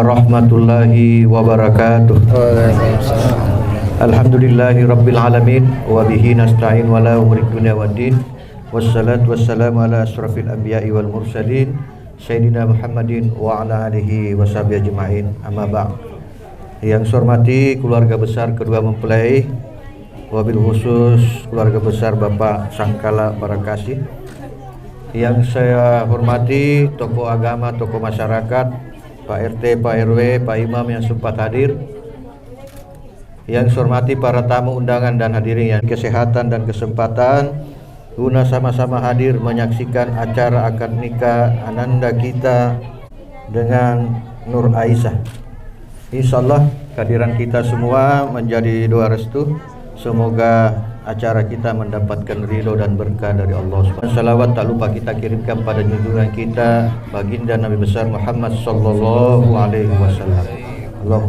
warahmatullahi wabarakatuh. Alhamdulillahi rabbil alamin wa bihi nasta'in wa la umuri dunya waddin. Wassalatu wassalamu ala asrafil anbiya'i wal mursalin Sayyidina Muhammadin wa ala alihi wa sahbihi ajma'in. Amma ba'd. Yang saya hormati keluarga besar kedua mempelai, wabil khusus keluarga besar Bapak Sangkala Barakasi. Yang saya hormati tokoh agama, tokoh masyarakat, Pak RT, Pak RW, Pak Imam yang sempat hadir. Yang saya hormati para tamu undangan dan hadirin yang kesehatan dan kesempatan guna sama-sama hadir menyaksikan acara akad nikah ananda kita dengan Nur Aisyah. Insyaallah kehadiran kita semua menjadi doa restu. Semoga acara kita mendapatkan ridho dan berkah dari Allah SWT. Salawat tak lupa kita kirimkan pada junjungan kita baginda Nabi besar Muhammad sallallahu alaihi wasallam. Allah.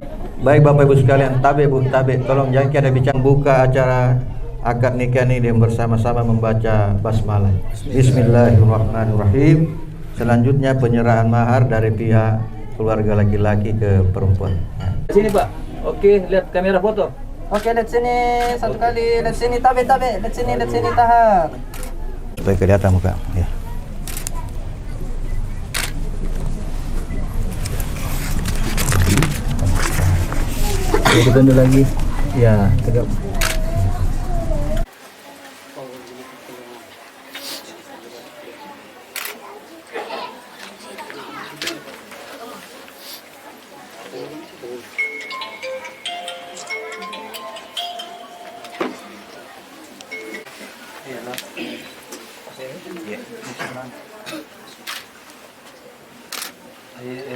Baik Bapak Ibu sekalian, tabe Bu, tabe, tolong jangan kita bicara buka acara akad nikah ini dan bersama-sama membaca basmalah. Bismillahirrahmanirrahim. Selanjutnya penyerahan mahar dari pihak keluarga laki-laki ke perempuan. Sini Pak. Oke, lihat kamera foto. Oke, lihat sini satu kali, lihat sini tabe, lihat sini tahap. Supaya kelihatan muka. Ya. Kita dulu lagi. Ya, tegak.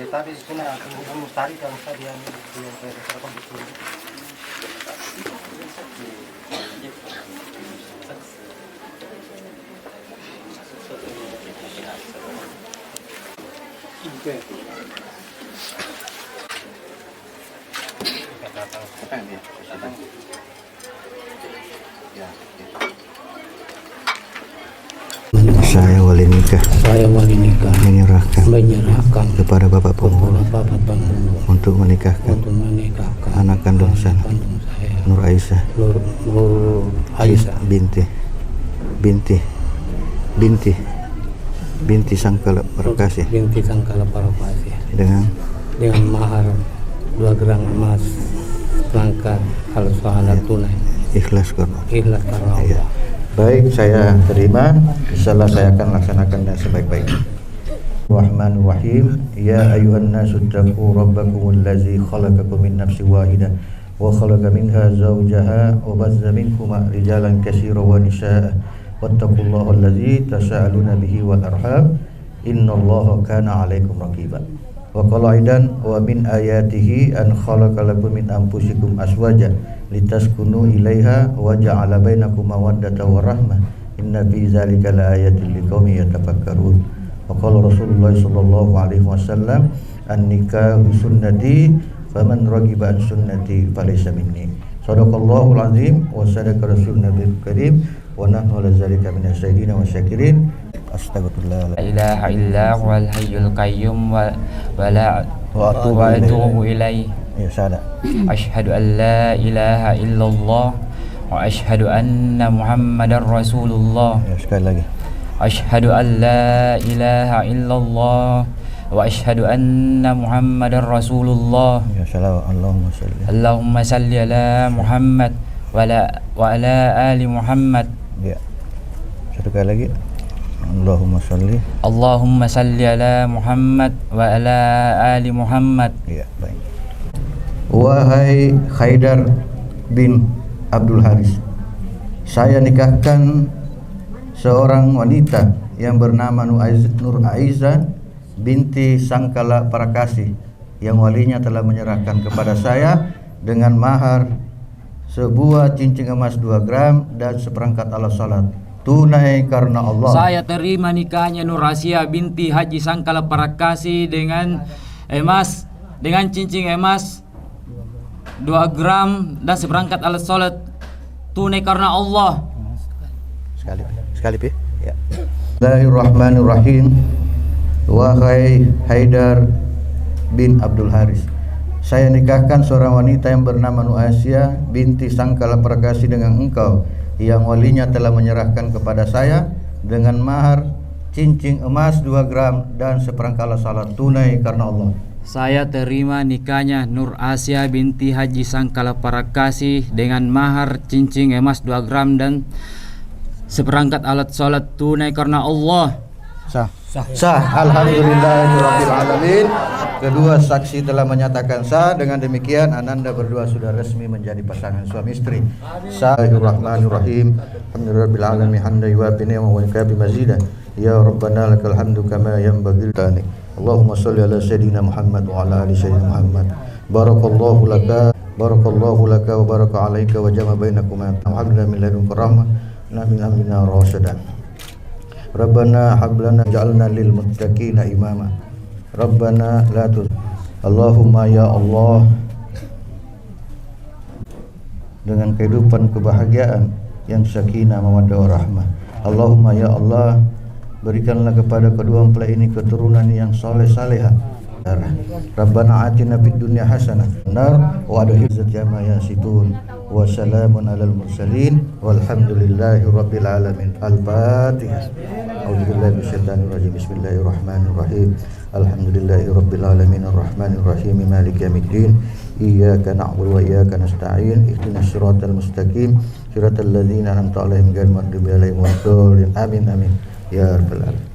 Tapi sebenarnya mustari kalau tadi yang terkon itu. Oke. Saya wali nikah menyerahkan kepada Bapak Penghulu untuk menikahkan anak kandung saya Nur Aisyah binti Sangkala Barakasi dengan mahar 2 gram emas perangkat kalau sahadat tunai ikhlas karena Allah. Ya. Baik, saya terima. Insyaallah saya akan laksanakannya sebaik-baiknya. Rahmanirrahim. Ya ayyuhan nasu taqu rabbakumul ladzi khalaqakum min nafsin wahidah wa khalaqa minha zawjaha wa bazza minhuma rijalan katsiran wa nisaa'a wattaqullaha alladzi tasaaluna bihi wal arham innallaha kana 'alaikum raqiban. Wa qala aidan wa min ayatihi an khalaqa lakum min anfusikum azwajan litaskunu ilaiha wa ja'ala bainakum mawaddatan wa rahmah inna fi dzalika laayatin liqaumin yatafakkarun. Wa qala Rasulullah sallallahu alaihi wasallam an-nikahu sunnati faman raghiba an sunnati falaysa minni. Shadaqallahul azim wa sadaqa rasulun nabiyul karim wa nahnu ala dzalika minas syahidin wa syakirin. Astagfirullah. La ilaha illa huwal hayyul qayyum wa atubu ilaihi. Ya, sada. Asyhadu an la ilaha illallah wa asyhadu anna Muhammadar Rasulullah. Ya, sekali lagi. Asyhadu an la ilaha illallah wa asyhadu anna Muhammadar Rasulullah. Ya, salam. Allahumma salli ala Muhammad wa ala ali Muhammad. Ya. Satu kali lagi. Allahumma salli ala Muhammad wa ala ali Muhammad. Ya, baik. Wahai Haidar bin Abdul Haris, saya nikahkan seorang wanita yang bernama Nur Aisyah binti Sangkala Barakasi yang walinya telah menyerahkan kepada saya dengan mahar sebuah cincin emas 2 gram dan seperangkat alat salat tunai karena Allah. Saya terima nikahnya Nur Aisyah binti Haji Sangkala Barakasi dengan cincin emas 2 gram dan seperangkat alat salat tunai karena Allah. Sekali Pi. Ya. Bismillahirrahmanirrahim. Wahai Haidar bin Abdul Haris. Saya nikahkan seorang wanita yang bernama Nur Asia binti Sangkala Prakasi dengan engkau, yang walinya telah menyerahkan kepada saya dengan mahar cincin emas 2 gram dan seperangkala salat tunai karena Allah. Saya terima nikahnya Nur Asia binti Haji Sangkala Prakasi dengan mahar cincin emas 2 gram dan seperangkat alat salat tunai karena Allah. Sah. Alhamdulillahirabbil alamin. Kedua saksi telah menyatakan sah. Dengan demikian ananda berdua sudah resmi menjadi pasangan suami istri. Bismillahirrahmanirrahim. Alhamdulillahirabbil alamin hamdan yuwafi ni'mahu wa yukafi mazidah. Ya Rabbana lakal hamdu kama yanbaghi li. Allahumma shalli ala sayidina Muhammad wa ala ali sayyidina Muhammad. Barakallahu laka wa baraka alaika wa jama bainakuma. Alhamdulillah min ladunka rahmah. Amin rasyada. Rabbana hablana ja'alna lil muttaqina imama. Rabbana la tuz. Allahumma ya Allah, dengan kehidupan kebahagiaan yang sakinah mawaddah warahmah. Allahumma ya Allah, berikanlah kepada kedua mempelai ini keturunan yang soleh salehah. Rabbana atina fid dunya hasanah nar wa adkhilna jannah yasitun wa salamun alal mursalin walhamdulillahi rabbil alamin. Al-Fatihah. A'udzubillahi minasyaitonir rajim. Bismillahirrahmanirrahim. Alhamdulillahi rabbil alamin arrahmanir rahim maliki yaumiddin. Iyyaka na'budu wa iyyaka nasta'in. Ihdinas siratal mustaqim siratal ladzina an'amta 'alaihim ghairil maghdubi 'alaihim waladdallin. Amin amin ya rabbal alamin.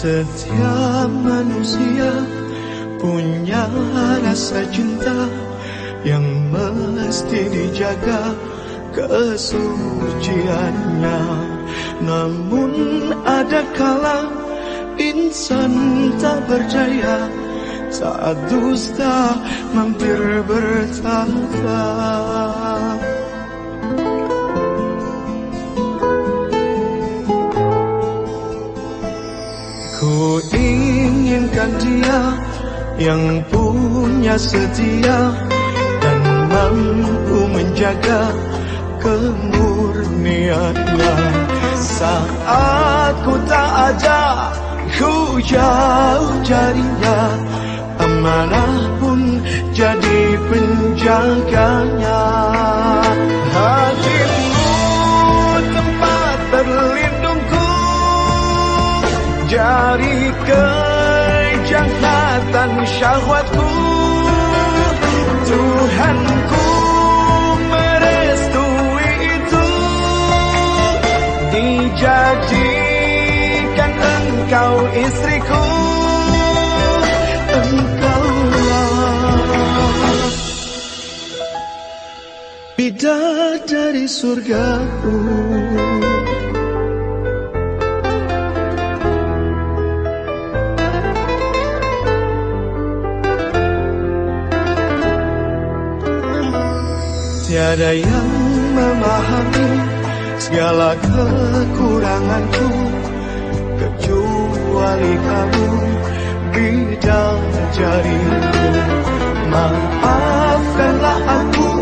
Setiap manusia punya rasa cinta yang mesti dijaga kesuciannya. Namun ada kala insan tak berdaya saat dusta mampir bertahta. Ku inginkan dia yang punya setia dan mampu menjaga kemurniannya. Saat ku tak ada, ku jauh carinya, amanah pun jadi penjaganya. Hatimu tempat berlindungku dari kejahatan syahwatku. Tuhanku merestui itu, dijadikan engkau istriku. Engkaulah bidadari surgaku. Tiada yang memahami segala kekuranganku kecuali kamu, bidadariku. Maafkanlah aku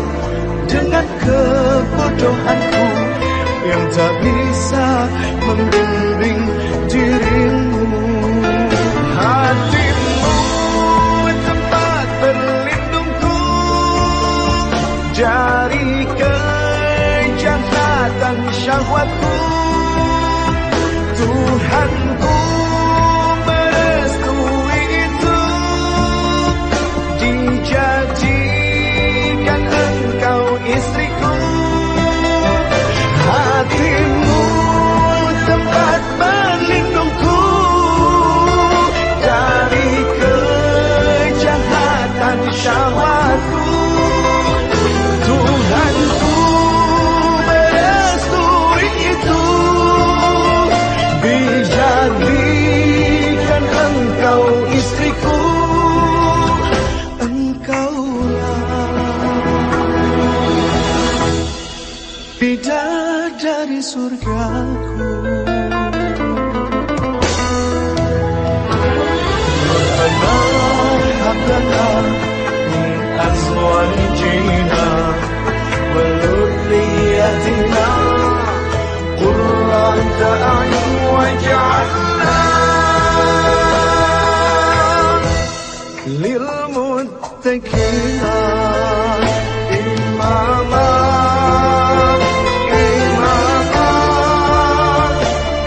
dengan kebodohanku yang tak bisa membimbing dirimu. Hatimu tempat berlindungku dari kejahatan syahwatku. Tuhanku merestui itu, dijadikan engkau istriku. Hatimu tempat berlindungku متكئا إماما إماما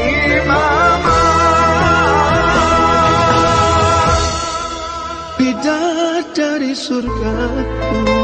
إماما bidadari surgaku.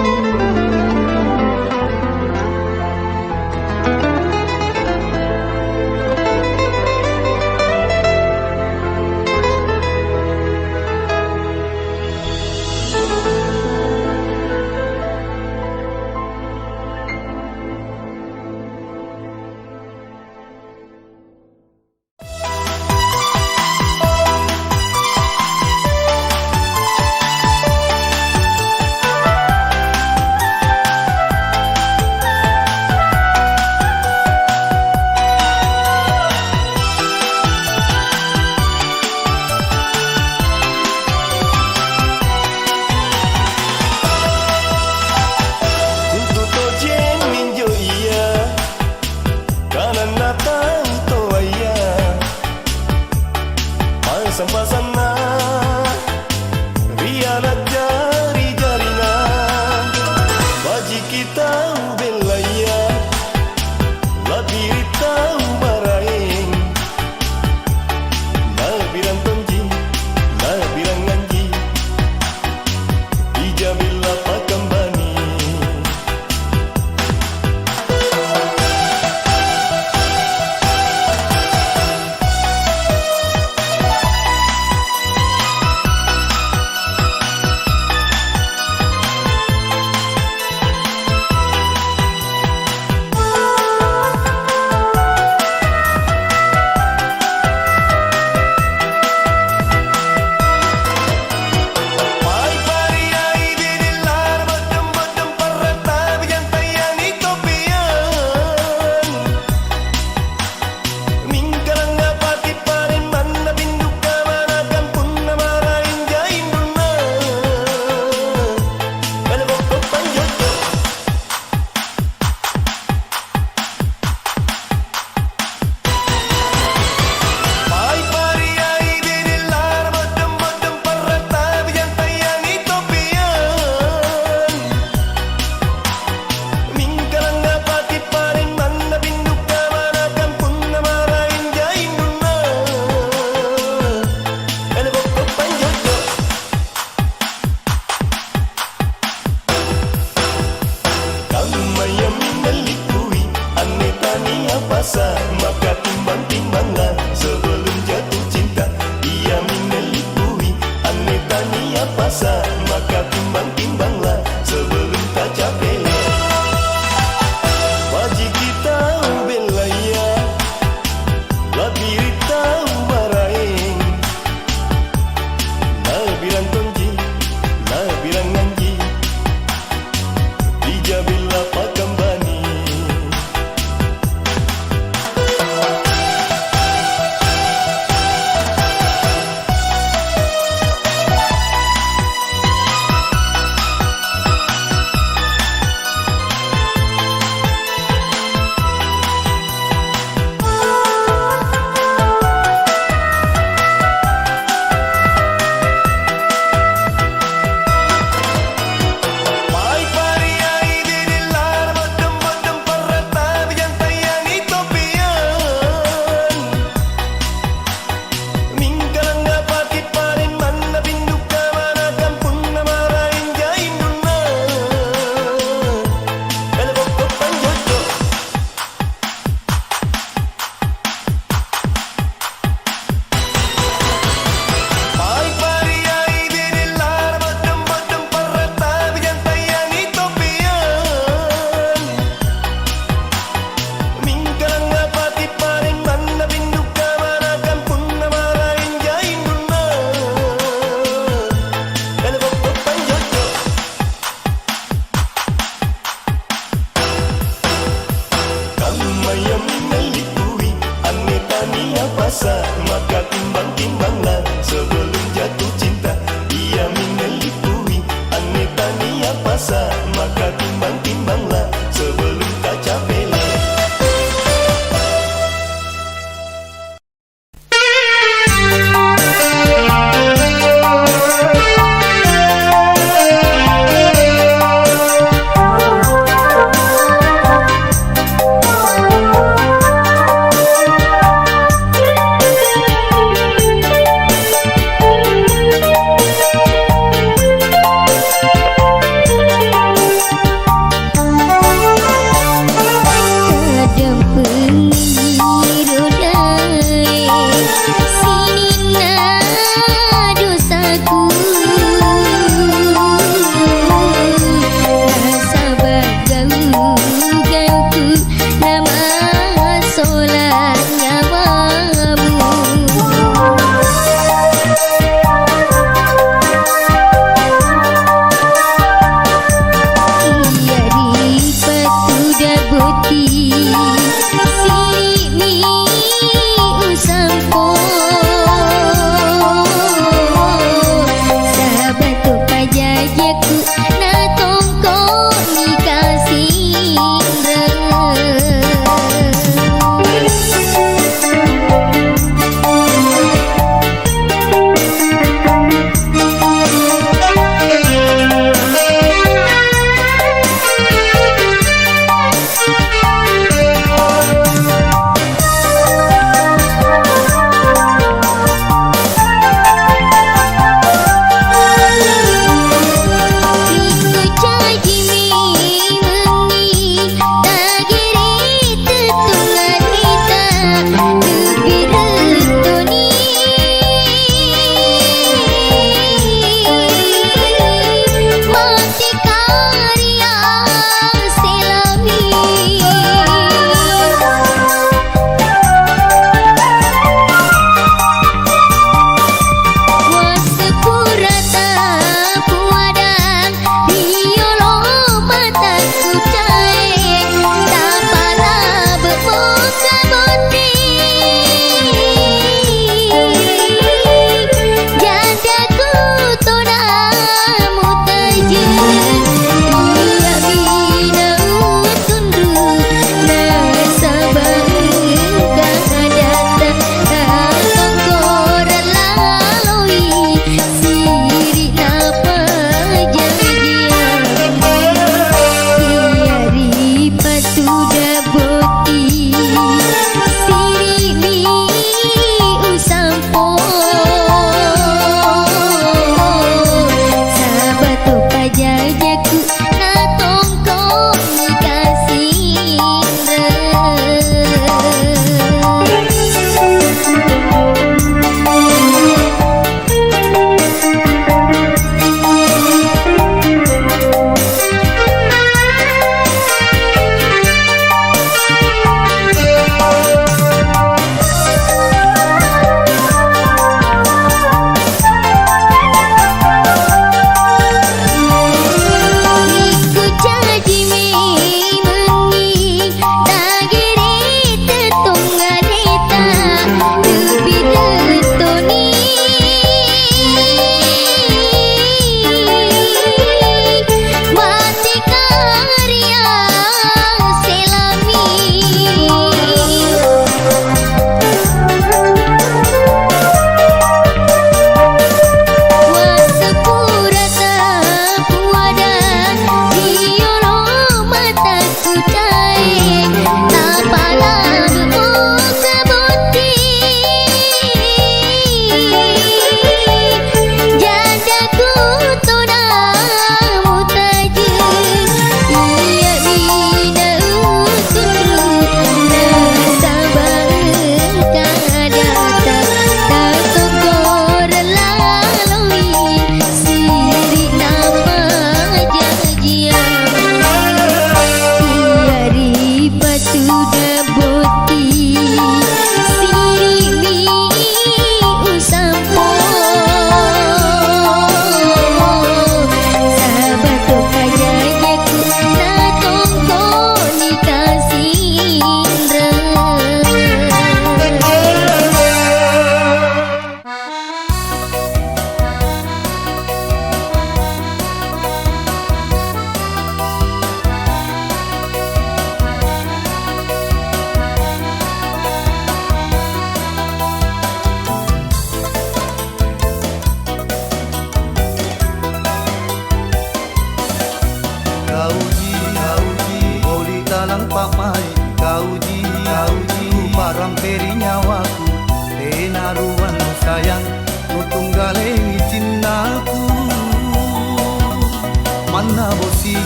Mana bosi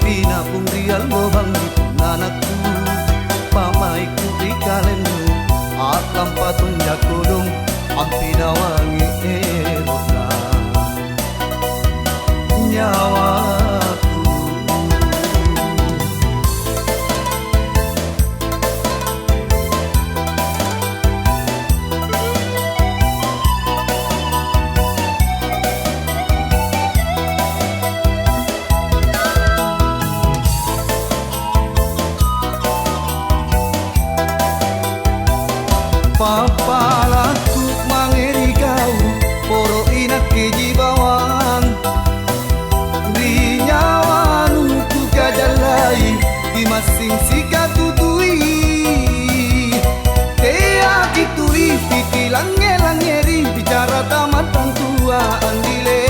Pina pung rial lobang itu anakku Pamaiku ikalenu Atlam patun jakodong Ampina wangi erona Nyawaku Papalaku mangeri kau Poro inak keji bawang Di nyawanu ku kajalai Di masing sika tutui Tea kituri Titi lange-langeri Bicara tamatan tua andile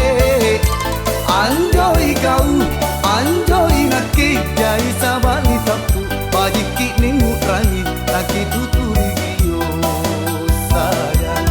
Anjoi kau Anjoi nak kejai sabani tapu Bajiki ningu rangi Taki tuturi giyo sayang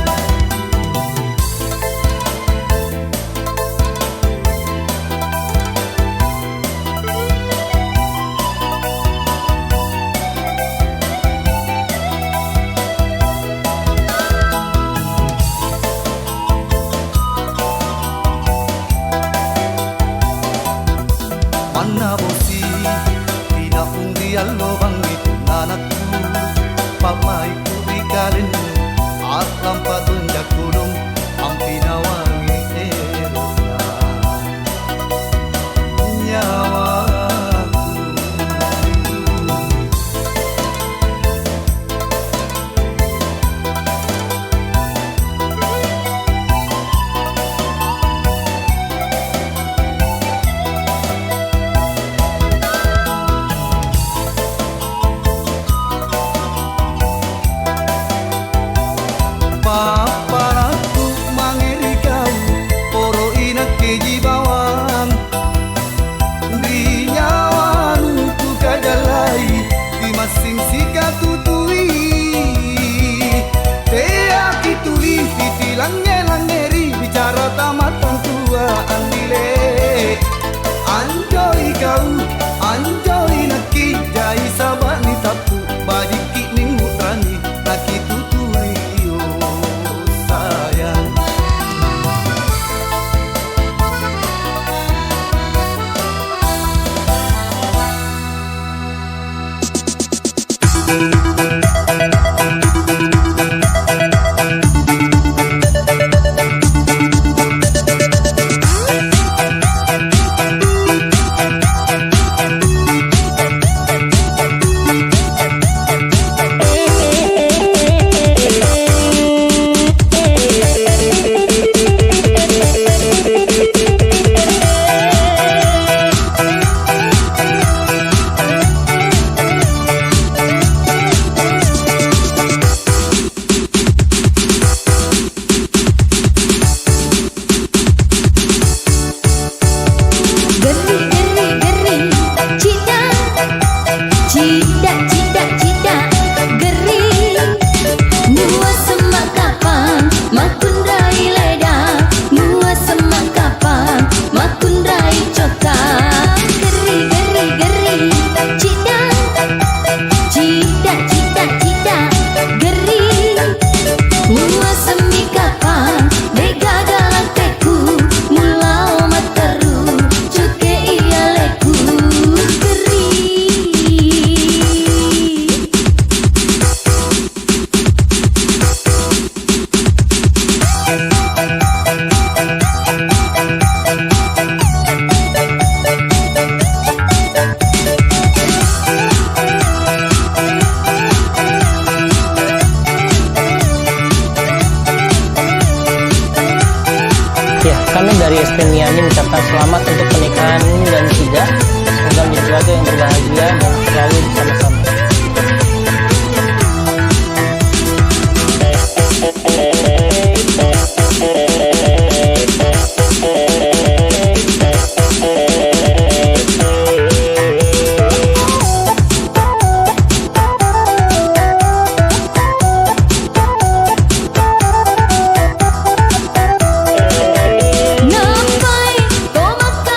Mana bosi Pina pung rial lobang itu anakku Pamaiku ikalenu Atlam patun jakodong Ampina wangi erona Nyawaku Paparaku mangeri kau Poro inak keji bawang Di nyawanu ku kajalai Di masing sika tutui Tea kituri Titi lange-langeri Bicara tamatan tua andile Anjoi kau Anjoi naki Jai sabani tapu Badiki ningu rani Naki tuturi yo sayang Kami dari SP Niani mengucapkan selamat untuk pernikahan Nini dan Sida. Semoga menjadi keluarga yang berbahagia dan selalu bersama-sama. Nampai kau makan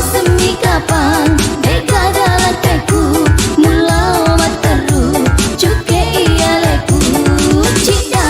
semi kapan beka dalam teku mula mataru cuke iya leku cida.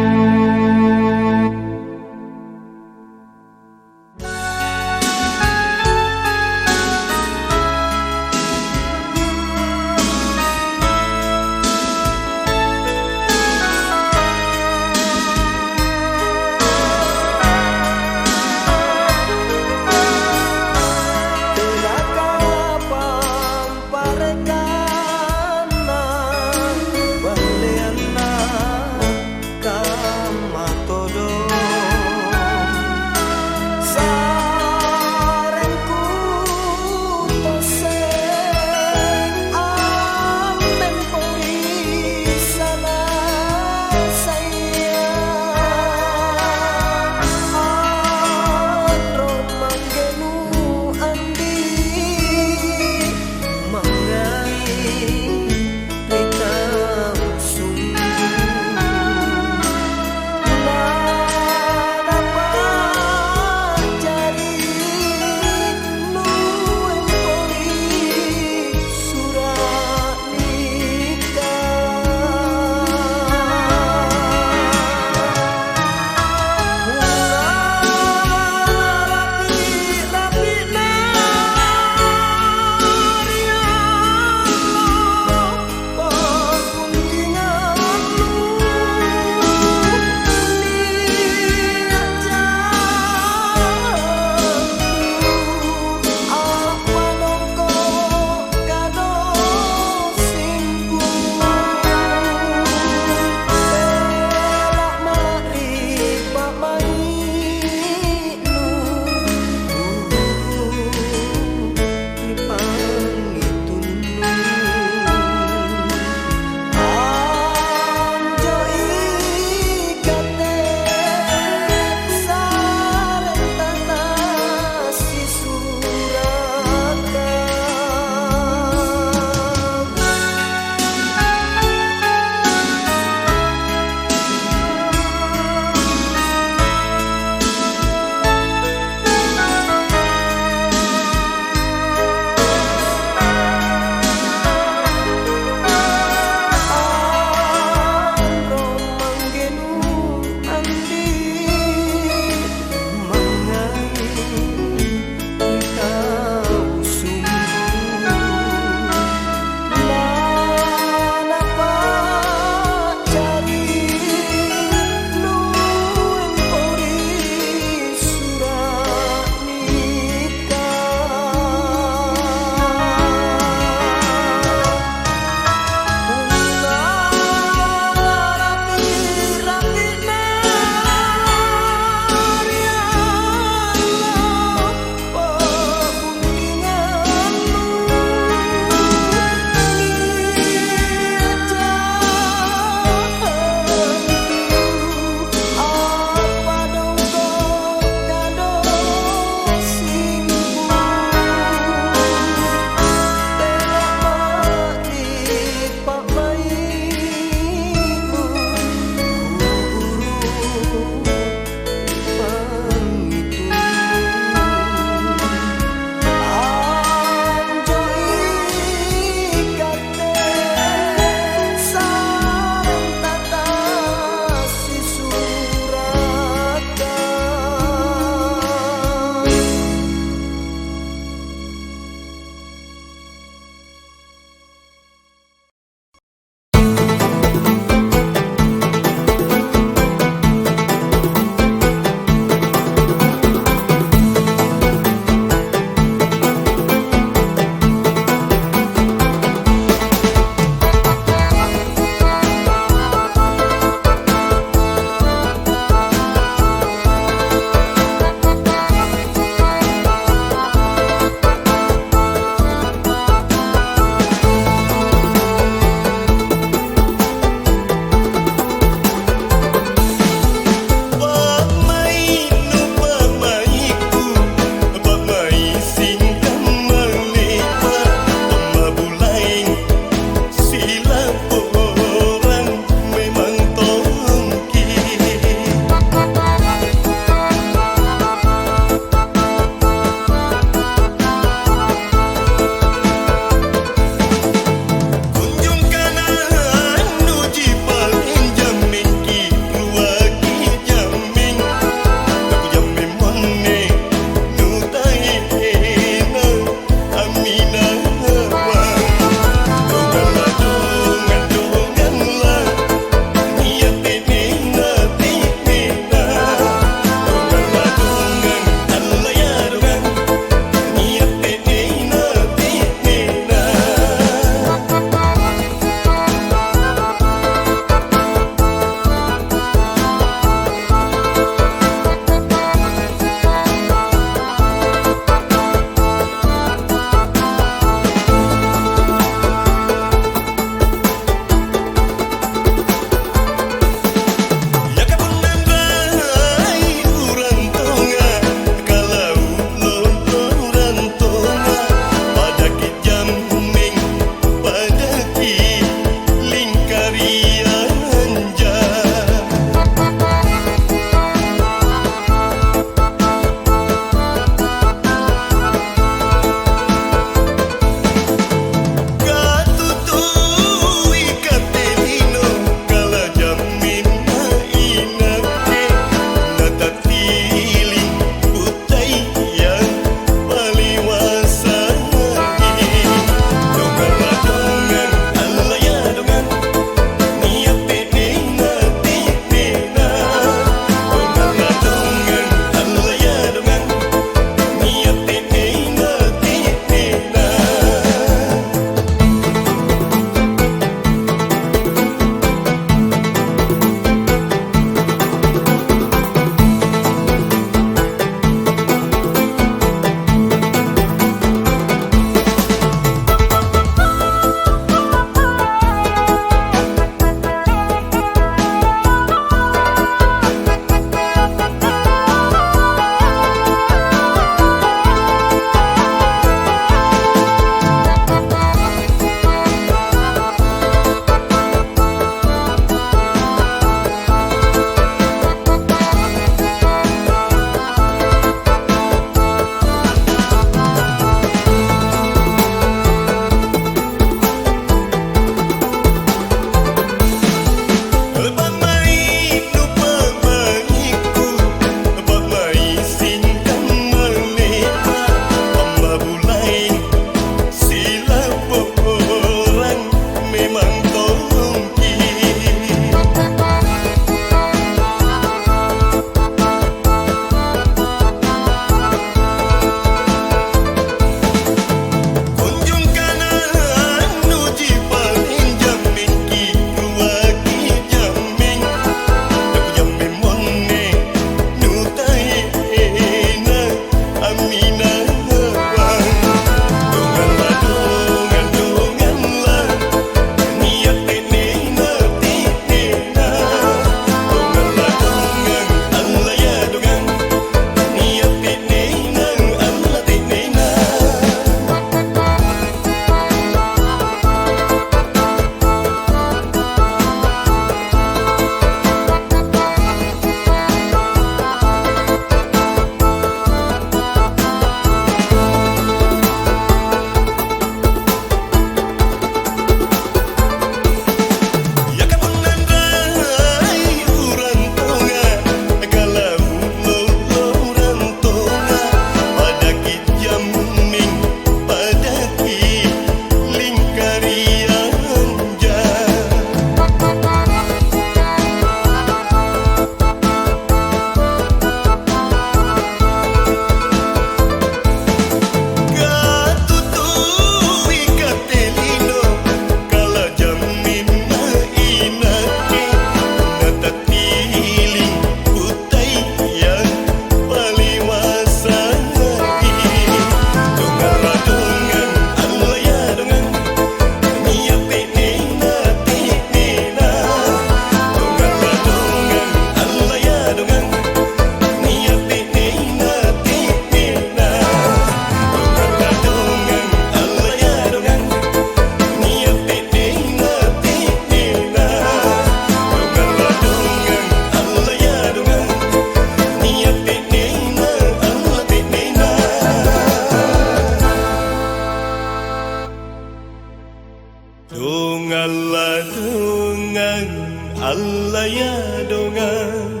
Donganlah dongan Allah ya dongan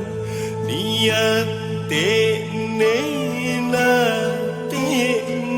niat tenena tenena.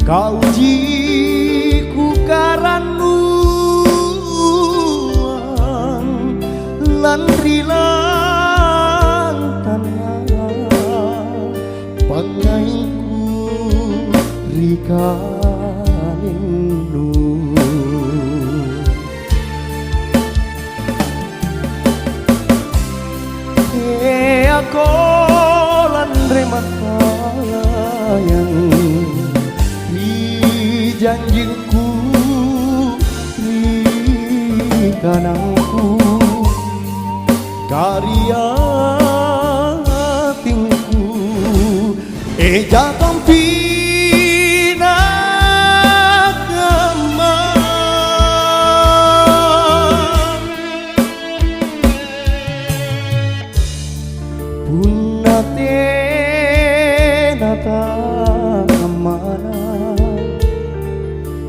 Kau jiku karanuang lan rilang tanah pangaiku rikanindu aku lan remata yang janjiku di kanangku karya tingku jatong pina kemar punate nata kemana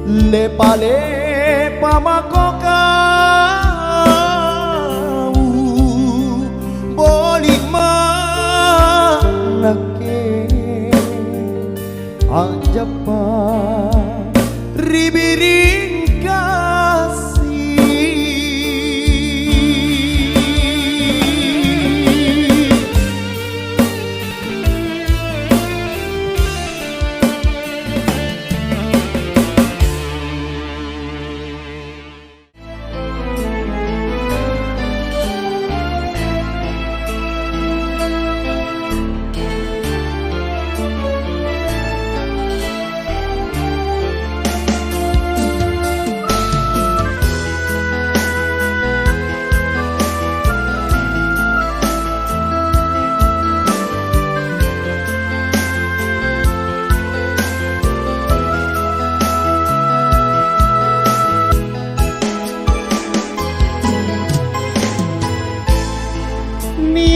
lepa-lepa makokau boli manake ajapa ribiring kasih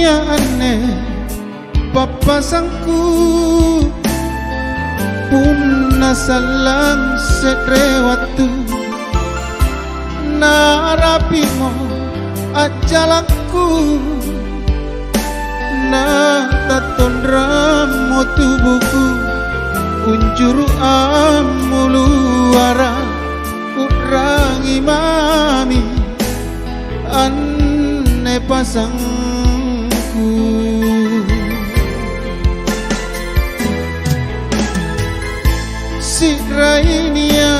aneh papasangku punna salang setrewatu narapimo ajalakku na tatondramo tubuhku unjuru amuluara urangi mami aneh pasang si rainia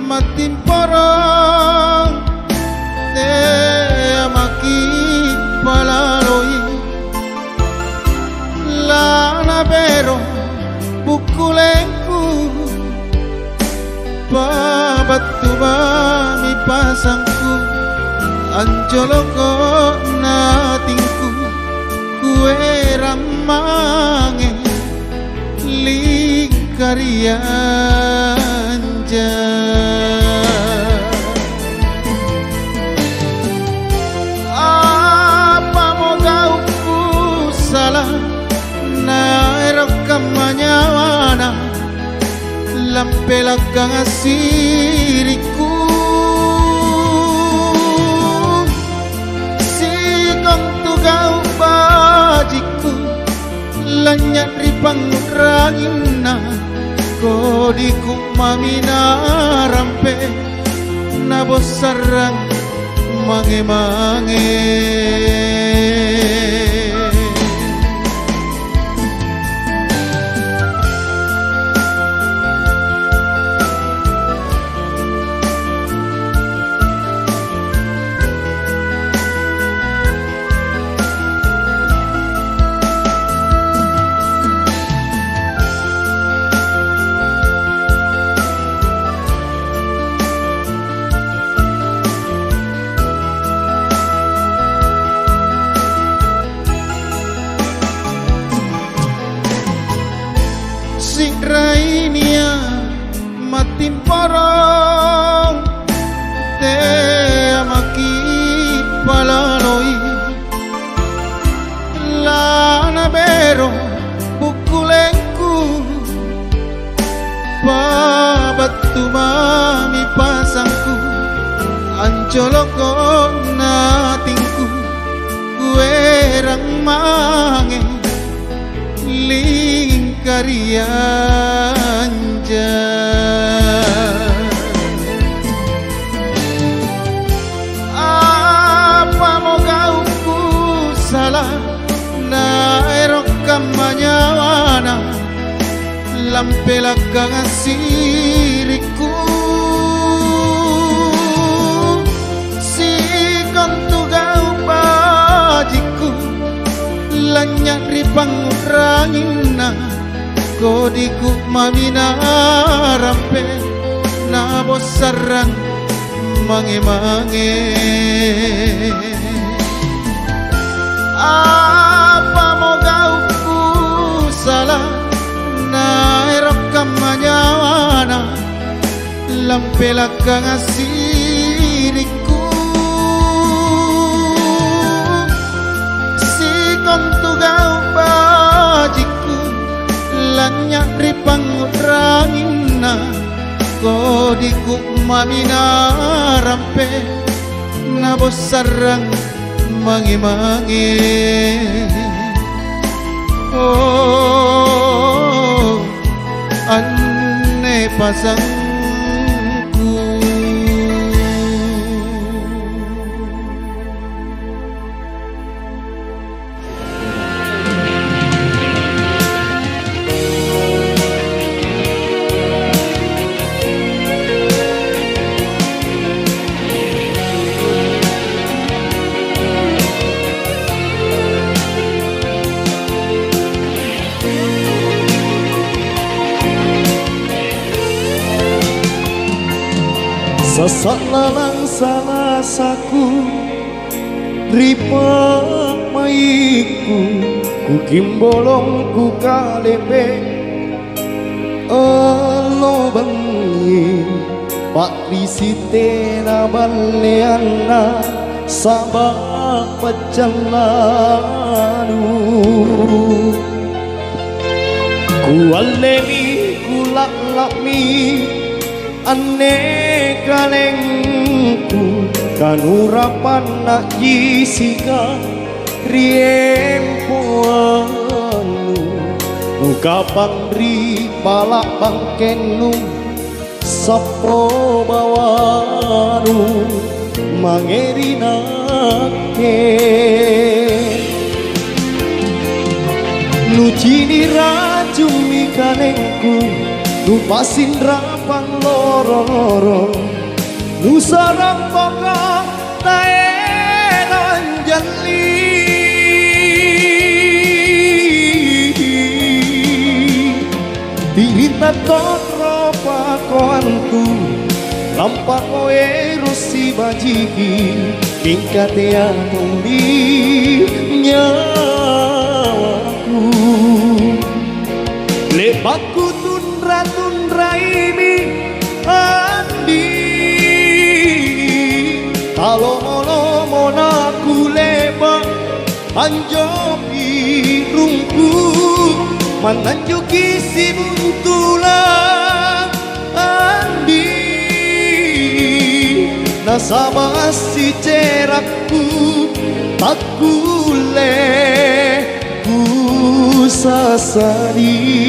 matin porong te amaki palaloi lana bero bukulengku babatu bami pasangku anjoloko natingku kue ramange lingkarianja apa mau gauku salah naerok kamanyawana lampelakang asiriku gau bajiku lanyat ripang rangina kodiku mamina rampe nabosarang mange-mange rainia matin porong te amaki palaloi lana bero bukulengku babatu mami pasangku ancoloko natingku kuerang mange lingkarianja lampelakang asiriku si kontugau bajiku lanyak ripangurangina kodiku mamina rampe na bosarang mange-mange apa mau gauku salah na erok kamanyana lampelakang asiriku si kontugau bajiku lanyak ripangurangina kodiku mamina rampe na bosarang mange-mange oh aneh pasangku Sasak lalang salasaku Ripa maiku Ku kimbolong ku kalepe Alo bengi Pak risite na baleana Sabak pecalanu Ku alemi ku laklami Ane kalengku kanurapan nak jisika riempoanu nukapan ri palak bangkenu sapo bawanu mangerinake nucini racumi kalengku nupasin rapang loro-loro nusarang boka taenan jali tirita totro pakoanku lampak koe rusi bajiki tingkate atumbi nyawaku lepaku tundra ini andi kalau molo naku leba anjopi rungku mananjoki si buntulang andi nasabah si cerakku tak kule ku sasari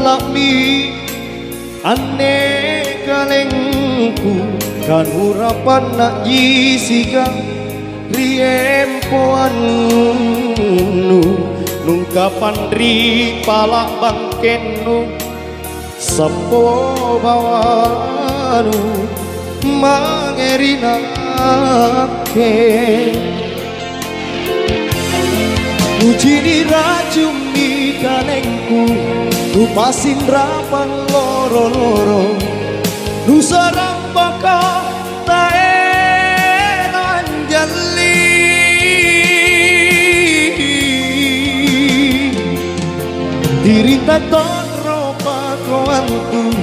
lami ane kalengku kanurapan nak jisika riempoan nungkapan ri palak bangkenu sapo bawanu mangerinake ujini racumi kalengku Kupasin rapang loro-loro Nusarang baka taenan jali Dirita totro pakoanku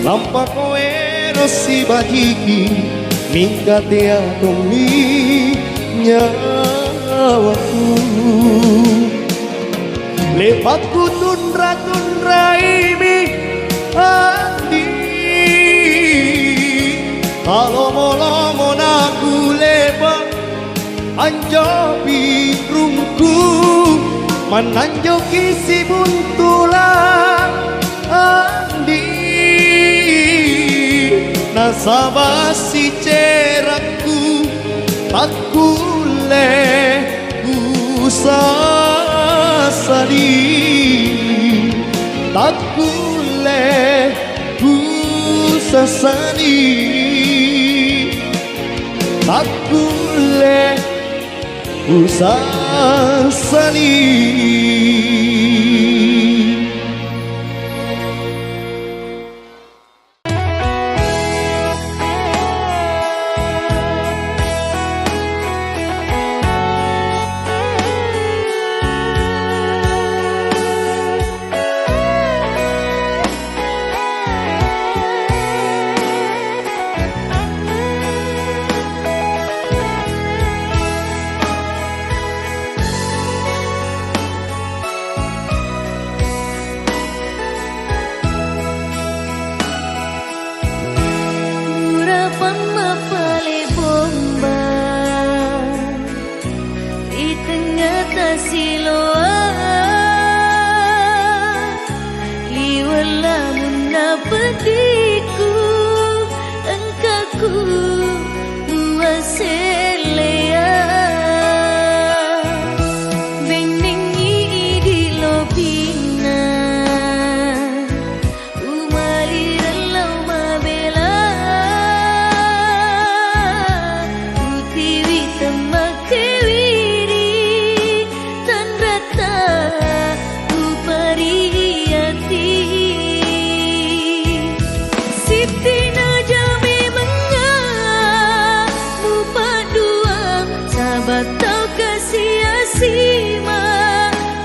Lampak koe rosi bajiki mingkat ya demi nyawaku. Lepat ku tundra ini hati, kalau lomo naku lebat anjobi rungku, menanjoki si buntulan andi, nasabah si cerakku tak kule sasali, tak kule sasali, tak kule sasali.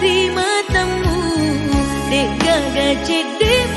Terima tamu dek gaga cedek